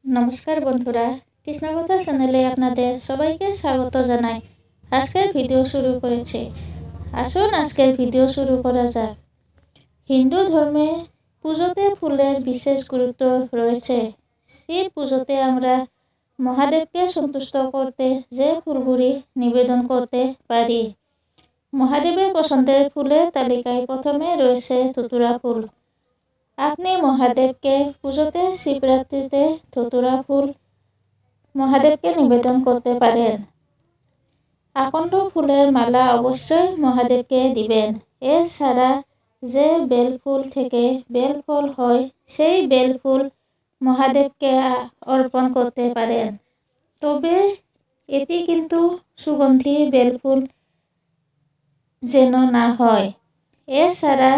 নমস্কার বন্ধুরা, কৃষ্ণকথা চ্যানেলে আপনাদের সবাইকে স্বাগত জানাই। আজকের ভিডিও শুরু করেছি। আসুন আজকের ভিডিও শুরু করা যাক। হিন্দু ধর্মে পুজোতে ফুলের বিশেষ গুরুত্ব রয়েছে। শিব পুজোতে আমরা মহাদেবকে সন্তুষ্ট করতে যে ফুলগুলি নিবেদন করতে পারি। মহাদেবের পছন্দের ফুলের তালিকায় প্রথমে রয়েছে ধতুরা ফুল। আপনি মহাদেবকে পুজোতে শিবরাত্রিতে ধতুরা ফুল মহাদেবকে নিবেদন করতে পারেন। আকন্দ ফুলের মালা অবশ্যই মহাদেবকে দিবেন। এছাড়া যে বেলফুল থেকে বেলফল হয় সেই বেলফুল মহাদেবকে অর্পণ করতে পারেন। তবে এটি কিন্তু সুগন্ধি বেলফুল যেন না হয়। এছাড়া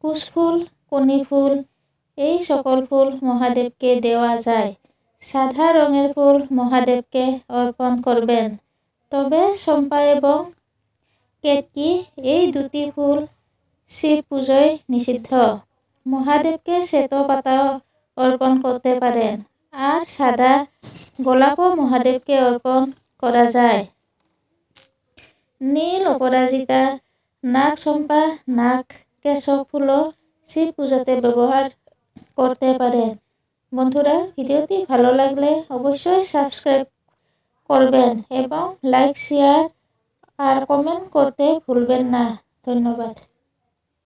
কুশফুল, কণি ফুল এই সকল ফুল মহাদেবকে দেওয়া যায়। সাদা রঙের ফুল মহাদেবকে অর্পণ করবেন। তবে চম্পা এবং কেতকী এই দুটি ফুল শিব পুজোয় নিষিদ্ধ। মহাদেবকে শ্বেত পাতাও অর্পণ করতে পারেন। আর সাদা গোলাপও মহাদেবকে অর্পণ করা যায়। নীল অপরাজিতা, নাগ চম্পা, নাগ কেশব ফুলও শিব পুজোতে ব্যবহার করতে পারেন। বন্ধুরা, ভিডিওটি ভালো লাগলে অবশ্যই সাবস্ক্রাইব করবেন এবং লাইক, শেয়ার আর কমেন্ট করতে ভুলবেন না। ধন্যবাদ।